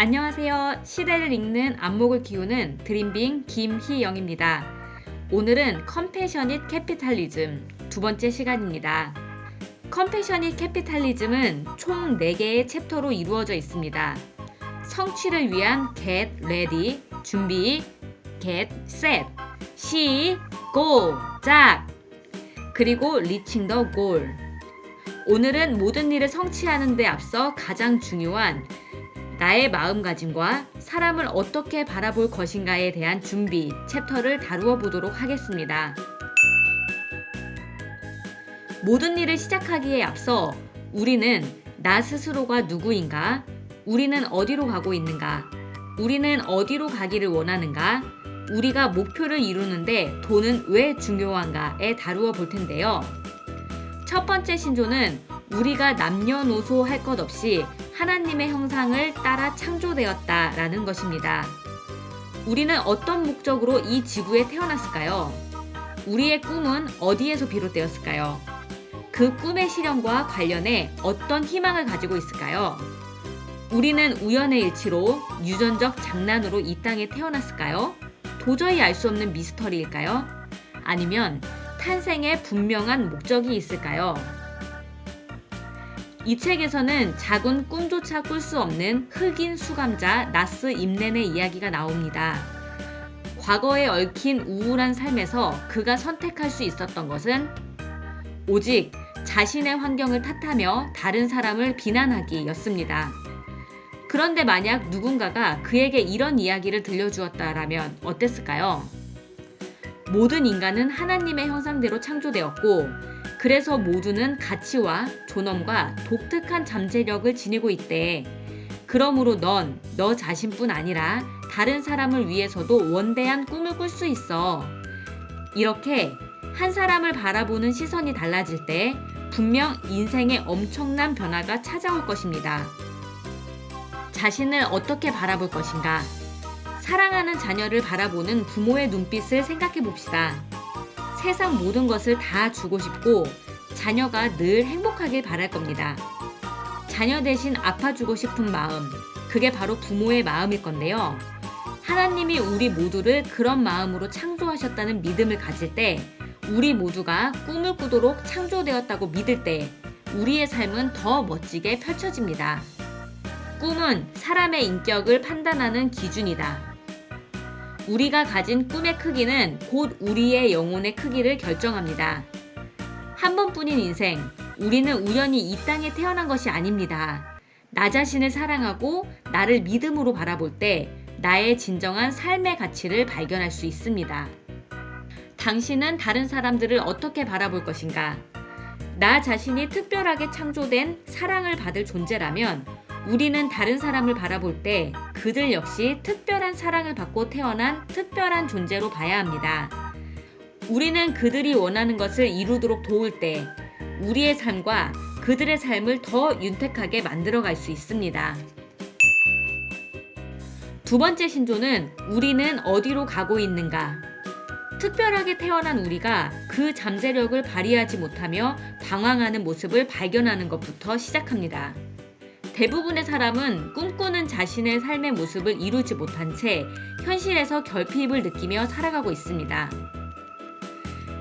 안녕하세요. 시대를 읽는 안목을 키우는 드림빙 김희영입니다. 오늘은 컴패셔닛 캐피탈리즘 두 번째 시간입니다. 컴패셔닛 캐피탈리즘은 총 4개의 챕터로 이루어져 있습니다. 성취를 위한 get ready, 준비, get set, 시, go, 작, 그리고 reaching the goal. 오늘은 모든 일을 성취하는 데 앞서 가장 중요한 나의 마음가짐과 사람을 어떻게 바라볼 것인가에 대한 준비 챕터를 다루어 보도록 하겠습니다. 모든 일을 시작하기에 앞서 우리는 나 스스로가 누구인가? 우리는 어디로 가고 있는가? 우리는 어디로 가기를 원하는가? 우리가 목표를 이루는데 돈은 왜 중요한가에 다루어 볼 텐데요. 첫 번째 신조는 우리가 남녀노소 할 것 없이 하나님의 형상을 따라 창조되었다라는 것입니다. 우리는 어떤 목적으로 이 지구에 태어났을까요? 우리의 꿈은 어디에서 비롯되었을까요? 그 꿈의 실현과 관련해 어떤 희망을 가지고 있을까요? 우리는 우연의 일치로 유전적 장난으로 이 땅에 태어났을까요? 도저히 알 수 없는 미스터리일까요? 아니면 탄생에 분명한 목적이 있을까요? 이 책에서는 작은 꿈조차 꿀 수 없는 흑인 수감자 나스 임렌의 이야기가 나옵니다. 과거에 얽힌 우울한 삶에서 그가 선택할 수 있었던 것은 오직 자신의 환경을 탓하며 다른 사람을 비난하기였습니다. 그런데 만약 누군가가 그에게 이런 이야기를 들려주었다라면 어땠을까요? 모든 인간은 하나님의 형상대로 창조되었고 그래서 모두는 가치와 존엄과 독특한 잠재력을 지니고 있대. 그러므로 넌 너 자신뿐 아니라 다른 사람을 위해서도 원대한 꿈을 꿀 수 있어. 이렇게 한 사람을 바라보는 시선이 달라질 때 분명 인생에 엄청난 변화가 찾아올 것입니다. 자신을 어떻게 바라볼 것인가? 사랑하는 자녀를 바라보는 부모의 눈빛을 생각해 봅시다. 세상 모든 것을 다 주고 싶고 자녀가 늘 행복하길 바랄 겁니다. 자녀 대신 아파주고 싶은 마음, 그게 바로 부모의 마음일 건데요. 하나님이 우리 모두를 그런 마음으로 창조하셨다는 믿음을 가질 때 우리 모두가 꿈을 꾸도록 창조되었다고 믿을 때 우리의 삶은 더 멋지게 펼쳐집니다. 꿈은 사람의 인격을 판단하는 기준이다. 우리가 가진 꿈의 크기는 곧 우리의 영혼의 크기를 결정합니다. 한 번뿐인 인생, 우리는 우연히 이 땅에 태어난 것이 아닙니다. 나 자신을 사랑하고 나를 믿음으로 바라볼 때 나의 진정한 삶의 가치를 발견할 수 있습니다. 당신은 다른 사람들을 어떻게 바라볼 것인가? 나 자신이 특별하게 창조된 사랑을 받을 존재라면 우리는 다른 사람을 바라볼 때 그들 역시 특별한 사랑을 받고 태어난 특별한 존재로 봐야 합니다. 우리는 그들이 원하는 것을 이루도록 도울 때 우리의 삶과 그들의 삶을 더 윤택하게 만들어갈 수 있습니다. 두 번째 신조는 우리는 어디로 가고 있는가? 특별하게 태어난 우리가 그 잠재력을 발휘하지 못하며 방황하는 모습을 발견하는 것부터 시작합니다. 대부분의 사람은 꿈꾸는 자신의 삶의 모습을 이루지 못한 채 현실에서 결핍을 느끼며 살아가고 있습니다.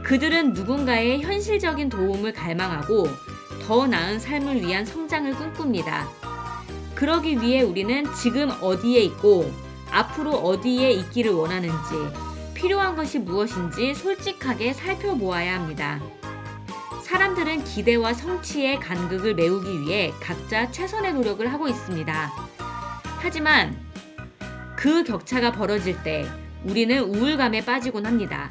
그들은 누군가의 현실적인 도움을 갈망하고 더 나은 삶을 위한 성장을 꿈꿉니다. 그러기 위해 우리는 지금 어디에 있고 앞으로 어디에 있기를 원하는지, 필요한 것이 무엇인지 솔직하게 살펴보아야 합니다. 사람들은 기대와 성취의 간극을 메우기 위해 각자 최선의 노력을 하고 있습니다. 하지만 그 격차가 벌어질 때 우리는 우울감에 빠지곤 합니다.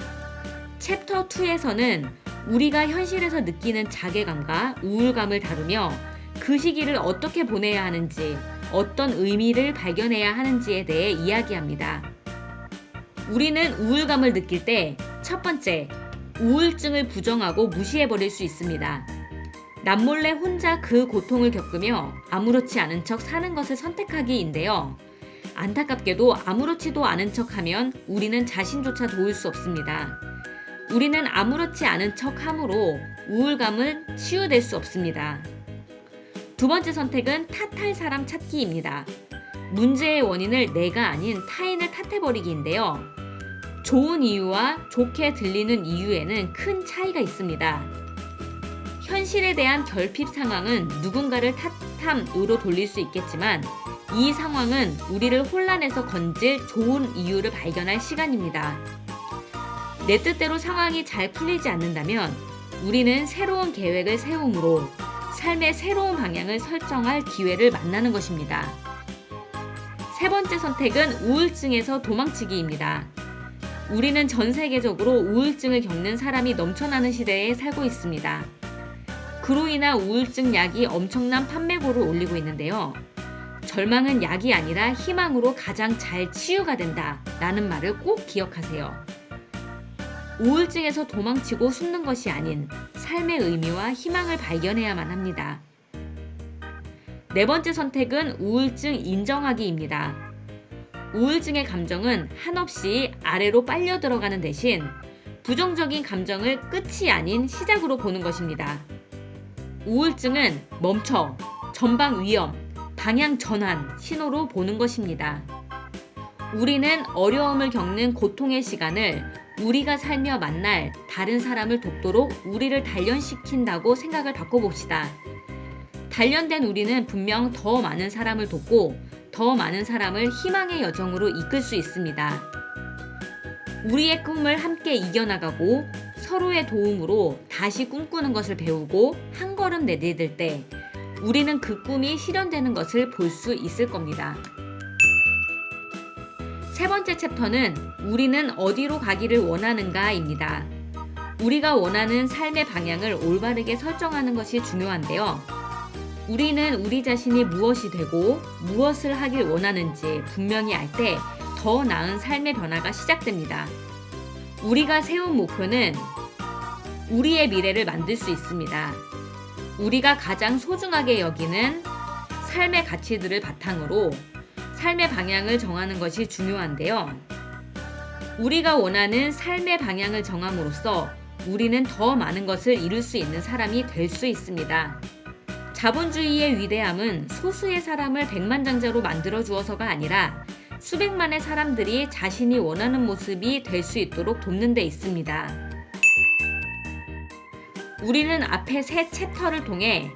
챕터 2에서는 우리가 현실에서 느끼는 자괴감과 우울감을 다루며 그 시기를 어떻게 보내야 하는지, 어떤 의미를 발견해야 하는지에 대해 이야기합니다. 우리는 우울감을 느낄 때 첫 번째, 우울증을 부정하고 무시해버릴 수 있습니다. 남몰래 혼자 그 고통을 겪으며 아무렇지 않은 척 사는 것을 선택하기인데요. 안타깝게도 아무렇지도 않은 척하면 우리는 자신조차 도울 수 없습니다. 우리는 아무렇지 않은 척함으로 우울감을 치유될 수 없습니다. 두 번째 선택은 탓할 사람 찾기입니다. 문제의 원인을 내가 아닌 타인을 탓해버리기인데요. 좋은 이유와 좋게 들리는 이유에는 큰 차이가 있습니다. 현실에 대한 결핍 상황은 누군가를 탓함으로 돌릴 수 있겠지만 이 상황은 우리를 혼란에서 건질 좋은 이유를 발견할 시간입니다. 내 뜻대로 상황이 잘 풀리지 않는다면 우리는 새로운 계획을 세움으로 삶의 새로운 방향을 설정할 기회를 만나는 것입니다. 세 번째 선택은 우울증에서 도망치기입니다. 우리는 전 세계적으로 우울증을 겪는 사람이 넘쳐나는 시대에 살고 있습니다. 그로 인한 우울증 약이 엄청난 판매고를 올리고 있는데요. 절망은 약이 아니라 희망으로 가장 잘 치유가 된다 라는 말을 꼭 기억하세요. 우울증에서 도망치고 숨는 것이 아닌 삶의 의미와 희망을 발견해야만 합니다. 네 번째 선택은 우울증 인정하기입니다. 우울증의 감정은 한없이 아래로 빨려 들어가는 대신 부정적인 감정을 끝이 아닌 시작으로 보는 것입니다. 우울증은 멈춰, 전방 위험, 방향 전환 신호로 보는 것입니다. 우리는 어려움을 겪는 고통의 시간을 우리가 살며 만날 다른 사람을 돕도록 우리를 단련시킨다고 생각을 바꿔봅시다. 단련된 우리는 분명 더 많은 사람을 돕고 더 많은 사람을 희망의 여정으로 이끌 수 있습니다. 우리의 꿈을 함께 이겨나가고 서로의 도움으로 다시 꿈꾸는 것을 배우고 한 걸음 내디딜 때 우리는 그 꿈이 실현되는 것을 볼 수 있을 겁니다. 세 번째 챕터는 우리는 어디로 가기를 원하는가입니다. 우리가 원하는 삶의 방향을 올바르게 설정하는 것이 중요한데요. 우리는 우리 자신이 무엇이 되고 무엇을 하길 원하는지 분명히 알 때 더 나은 삶의 변화가 시작됩니다. 우리가 세운 목표는 우리의 미래를 만들 수 있습니다. 우리가 가장 소중하게 여기는 삶의 가치들을 바탕으로 삶의 방향을 정하는 것이 중요한데요. 우리가 원하는 삶의 방향을 정함으로써 우리는 더 많은 것을 이룰 수 있는 사람이 될 수 있습니다. 자본주의의 위대함은 소수의 사람을 백만장자로 만들어 주어서가 아니라 수백만의 사람들이 자신이 원하는 모습이 될 수 있도록 돕는 데 있습니다. 우리는 앞의 세 챕터를 통해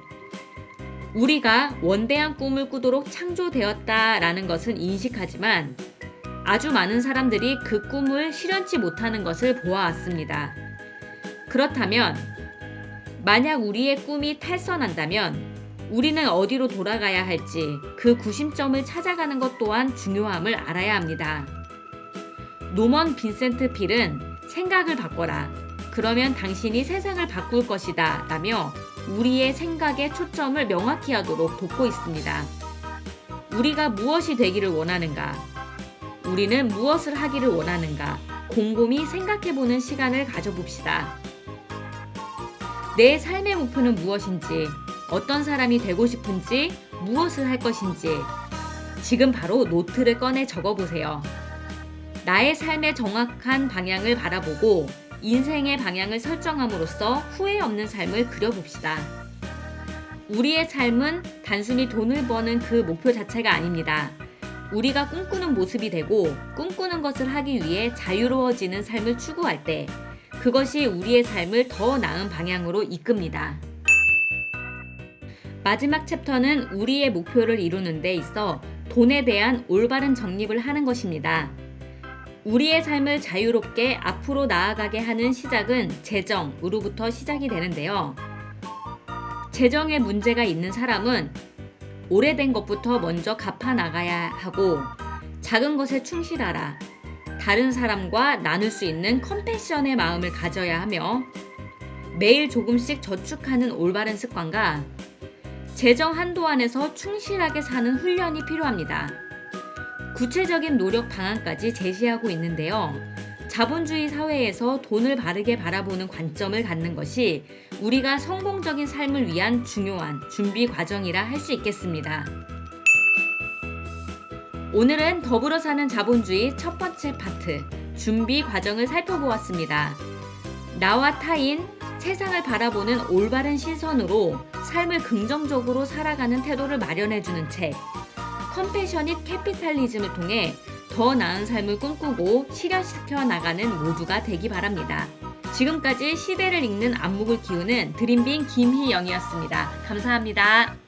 우리가 원대한 꿈을 꾸도록 창조되었다라는 것은 인식하지만 아주 많은 사람들이 그 꿈을 실현치 못하는 것을 보아왔습니다. 그렇다면 만약 우리의 꿈이 탈선한다면 우리는 어디로 돌아가야 할지 그 구심점을 찾아가는 것 또한 중요함을 알아야 합니다. 노먼 빈센트 필은 생각을 바꿔라. 그러면 당신이 세상을 바꿀 것이다 라며 우리의 생각의 초점을 명확히 하도록 돕고 있습니다. 우리가 무엇이 되기를 원하는가? 우리는 무엇을 하기를 원하는가? 곰곰이 생각해보는 시간을 가져봅시다. 내 삶의 목표는 무엇인지, 어떤 사람이 되고 싶은지, 무엇을 할 것인지 지금 바로 노트를 꺼내 적어보세요. 나의 삶의 정확한 방향을 바라보고 인생의 방향을 설정함으로써 후회 없는 삶을 그려봅시다. 우리의 삶은 단순히 돈을 버는 그 목표 자체가 아닙니다. 우리가 꿈꾸는 모습이 되고 꿈꾸는 것을 하기 위해 자유로워지는 삶을 추구할 때 그것이 우리의 삶을 더 나은 방향으로 이끕니다. 마지막 챕터는 우리의 목표를 이루는 데 있어 돈에 대한 올바른 정립을 하는 것입니다. 우리의 삶을 자유롭게 앞으로 나아가게 하는 시작은 재정으로부터 시작이 되는데요. 재정에 문제가 있는 사람은 오래된 것부터 먼저 갚아 나가야 하고 작은 것에 충실하라. 다른 사람과 나눌 수 있는 컴패션의 마음을 가져야 하며 매일 조금씩 저축하는 올바른 습관과 재정 한도 안에서 충실하게 사는 훈련이 필요합니다. 구체적인 노력 방안까지 제시하고 있는데요. 자본주의 사회에서 돈을 바르게 바라보는 관점을 갖는 것이 우리가 성공적인 삶을 위한 중요한 준비 과정이라 할 수 있겠습니다. 오늘은 더불어 사는 자본주의 첫 번째 파트, 준비 과정을 살펴보았습니다. 나와 타인, 세상을 바라보는 올바른 시선으로 삶을 긍정적으로 살아가는 태도를 마련해주는 책, 컴패셔닛 캐피탈리즘을 통해 더 나은 삶을 꿈꾸고 실현시켜 나가는 모두가 되기 바랍니다. 지금까지 시대를 읽는 안목을 키우는 드림빈 김희영이었습니다. 감사합니다.